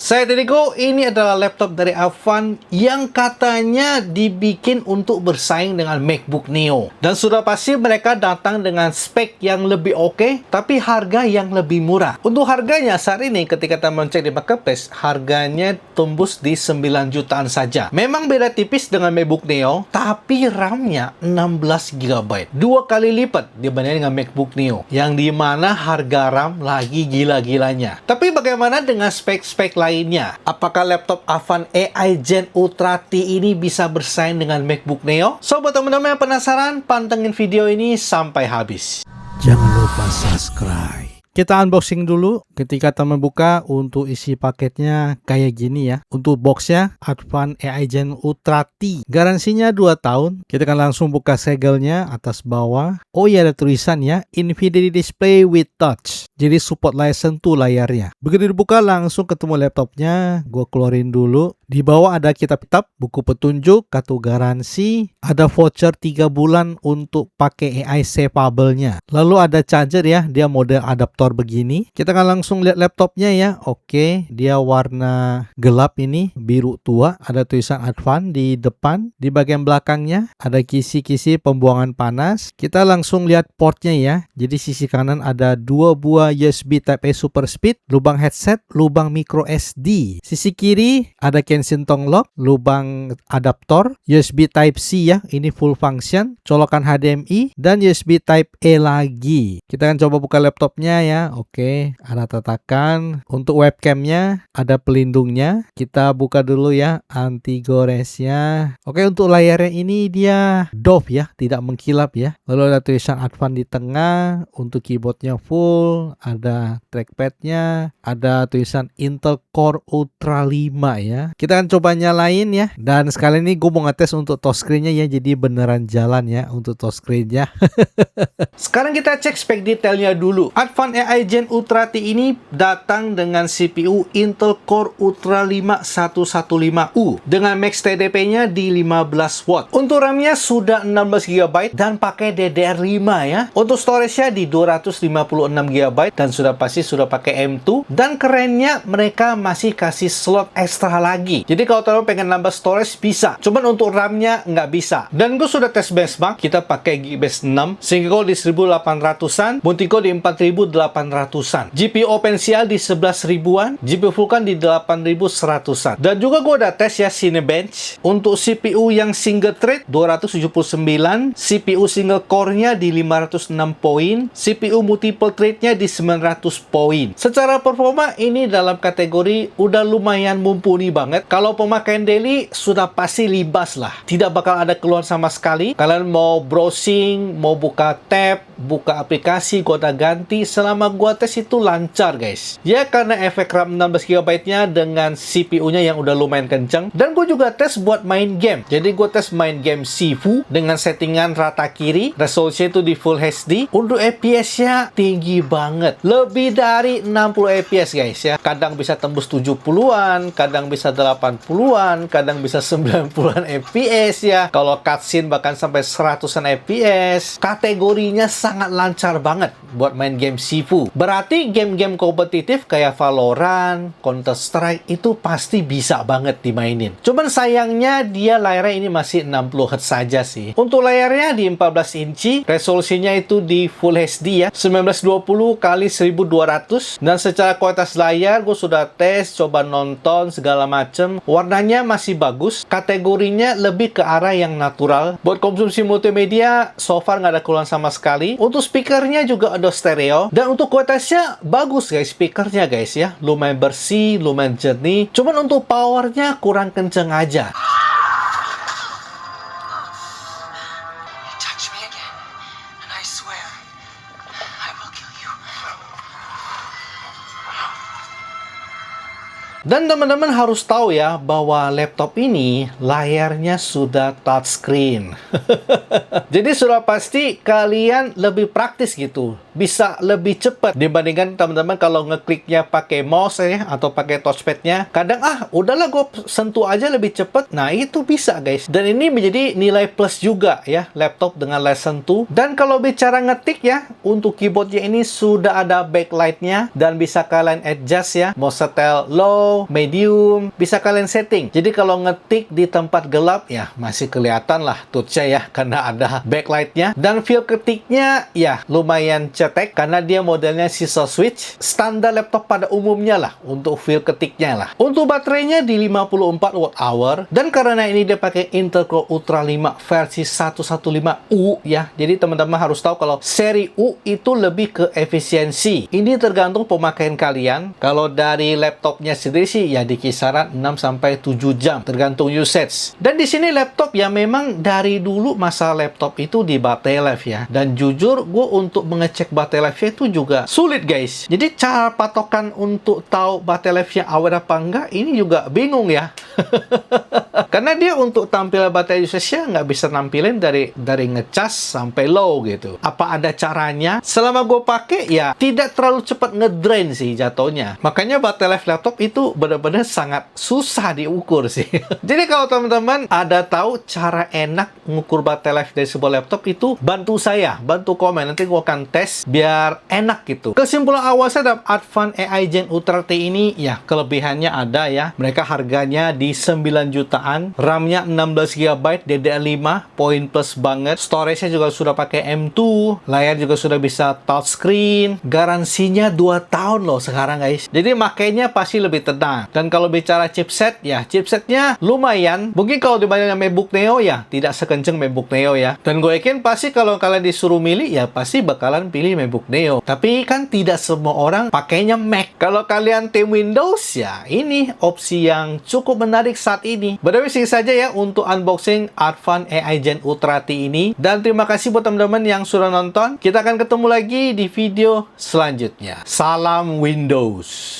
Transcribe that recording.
Saya Dediko, ini adalah laptop dari Avan yang katanya dibikin untuk bersaing dengan MacBook Neo. Dan sudah pasti mereka datang dengan spek yang lebih oke, tapi harga yang lebih murah. Untuk harganya saat ini ketika kita mencek di marketplace, harganya tembus di 9 jutaan saja. Memang beda tipis dengan MacBook Neo, tapi RAM-nya 16 GB. 2 kali lipat dibandingkan dengan MacBook Neo, yang dimana harga RAM lagi gila-gilanya. Tapi bagaimana dengan spek-spek lainnya? Apakah laptop Avan AI Gen Ultra T ini bisa bersaing dengan MacBook Neo? So, buat teman-teman yang penasaran, pantengin video ini sampai habis. Jangan lupa subscribe. Kita unboxing dulu. Ketika kita membuka, untuk isi paketnya kayak gini ya. Untuk boxnya Avan AI Gen Ultra T, garansinya 2 tahun. Kita akan langsung buka segelnya atas bawah. Oh iya, ada tulisan ya, Infinity Display with Touch. Jadi support license tuh layarnya. Begitu dibuka langsung ketemu laptopnya. Gue keluarin dulu. Di bawah ada kitab-kitab, buku petunjuk, kartu garansi, ada voucher 3 bulan untuk pakai AI saveable-nya. Lalu ada charger ya, dia model adaptor begini. Kita akan langsung lihat laptopnya ya. Oke, dia warna gelap ini, biru tua. Ada tulisan Avan di depan. Di bagian belakangnya ada kisi-kisi pembuangan panas. Kita langsung lihat portnya ya. Jadi sisi kanan ada 2 buah USB Type A Super Speed, lubang headset, lubang micro SD. Sisi kiri ada Kensington lock, lubang adaptor, USB Type C ya, ini full function, colokan HDMI, dan USB Type E lagi. Kita akan coba buka laptopnya ya. Oke, ada tatakan. Untuk webcamnya ada pelindungnya. Kita buka dulu ya, anti goresnya. Oke, untuk layarnya ini dia doff ya, tidak mengkilap ya. Lalu ada tulisan Avan di tengah. Untuk keyboardnya full, ada trackpadnya, ada tulisan Intel Core Ultra 5 ya. Kita akan coba nyalain ya. Dan sekali ini gue mau ngetes untuk touchscreen-nya ya, jadi beneran jalan ya untuk touchscreen-nya. Sekarang kita cek spek detailnya dulu. Avan AI Gen Ultra T ini datang dengan CPU Intel Core Ultra 5 115U dengan max TDP-nya di 15 watt. Untuk RAM-nya sudah 16 GB dan pakai DDR5 ya. Untuk storage-nya di 256 GB dan sudah pasti sudah pakai M2. Dan kerennya mereka masih kasih slot ekstra lagi. Jadi kalau teman pengen nambah storage bisa. Cuman untuk RAM-nya nggak bisa. Dan gue sudah tes benchmark. Kita pakai Geekbench 6. Single di 1800-an. Multicore di 4800-an. GPU OpenCL di 11.000-an. GPU Vulkan di 8100-an. Dan juga gue udah tes ya Cinebench. Untuk CPU yang single thread 279. CPU single core-nya di 506 poin. CPU multiple thread-nya di 900 poin. Secara performa ini dalam kategori udah lumayan mumpuni banget. Kalau pemakaian daily sudah pasti libas lah. Tidak bakal ada keluhan sama sekali. Kalian mau browsing, mau buka tab, buka aplikasi, gua ganti. Selama gua tes itu lancar guys. Ya karena efek RAM 16 GB-nya dengan CPU-nya yang udah lumayan kenceng. Dan gua juga tes buat main game. Jadi gua tes main game Sifu dengan settingan rata kiri. Resolusinya itu di Full HD. Untuk FPS-nya tinggi banget. Lebih dari 60 FPS guys ya. Kadang bisa tembus 70-an, kadang bisa 80-an, kadang bisa 90-an FPS ya. Kalau cutscene bahkan sampai 100-an FPS. Kategorinya sangat lancar banget buat main game Sifu. Berarti game-game kompetitif kayak Valorant, Counter Strike itu pasti bisa banget dimainin. Cuman sayangnya dia layarnya ini masih 60 Hz saja sih. Untuk layarnya di 14 inci, resolusinya itu di Full HD ya, 1920 x 1200. Dan secara kualitas layar gue sudah tes, coba nonton segala macem. Warnanya masih bagus. Kategorinya lebih ke arah yang natural. Buat konsumsi multimedia, so far nggak ada keluhan sama sekali. Untuk speakernya juga ada stereo. Dan untuk kualitasnya bagus guys, speakernya guys ya. Lumayan bersih, lumayan jernih. Cuman untuk powernya kurang kenceng aja. Dan teman-teman harus tahu ya bahwa laptop ini layarnya sudah touchscreen. Jadi sudah pasti kalian lebih praktis gitu. Bisa lebih cepat dibandingkan teman-teman kalau ngekliknya pakai mouse ya atau pakai touchpadnya. Kadang udahlah gue sentuh aja lebih cepat. Nah itu bisa guys. Dan ini menjadi nilai plus juga ya laptop dengan layar sentuh. Dan kalau bicara ngetik ya, untuk keyboardnya ini sudah ada backlightnya dan bisa kalian adjust ya. Mau setel low, low, medium, bisa kalian setting. Jadi kalau ngetik di tempat gelap ya masih kelihatan lah touch-nya ya karena ada backlight-nya. Dan feel ketiknya ya lumayan cetek karena dia modelnya scissor switch. Standar laptop pada umumnya lah untuk feel ketiknya lah. Untuk baterainya di 54 Wh dan karena ini dia pakai Intel Core Ultra 5 versi 115U ya. Jadi teman-teman harus tahu kalau seri U itu lebih ke efisiensi. Ini tergantung pemakaian kalian. Kalau dari laptopnya sendiri sih ya di kisaran 6-7 jam tergantung usage. Dan di sini laptop ya memang dari dulu masalah laptop itu di baterai life ya. Dan jujur gue untuk mengecek baterai life itu juga sulit guys. Jadi cara patokan untuk tahu baterai life-nya awet apa enggak ini juga bingung ya. Karena dia untuk tampil baterai usage-nya nggak bisa nampilin dari ngecas sampai low gitu. Apa ada caranya? Selama gue pakai ya tidak terlalu cepat ngedrain sih jatuhnya. Makanya baterai life laptop itu benar-benar sangat susah diukur sih. Jadi kalau teman-teman ada tahu cara enak mengukur baterai life dari sebuah laptop itu bantu saya, bantu komen. Nanti gue akan tes biar enak gitu. Kesimpulan awal saya dalam Advan AI Gen Ultra T ini ya kelebihannya ada ya. Mereka harganya di 9 jutaan. RAM-nya 16 GB DDR5, poin plus banget. Storage-nya juga sudah pakai M2. Layar juga sudah bisa touchscreen. Garansinya 2 tahun loh sekarang guys. Jadi makainya pasti lebih tenang. Dan kalau bicara chipset, ya chipsetnya lumayan. Mungkin kalau dibandingkan MacBook Neo ya tidak sekenceng MacBook Neo ya. Dan gue yakin pasti kalau kalian disuruh milih ya pasti bakalan pilih MacBook Neo. Tapi kan tidak semua orang pakainya Mac. Kalau kalian tim Windows ya ini opsi yang cukup menarik saat ini. By segitu saja ya untuk unboxing Advan AI Gen Ultra T ini. Dan terima kasih buat teman-teman yang sudah nonton. Kita akan ketemu lagi di video selanjutnya. Salam Windows.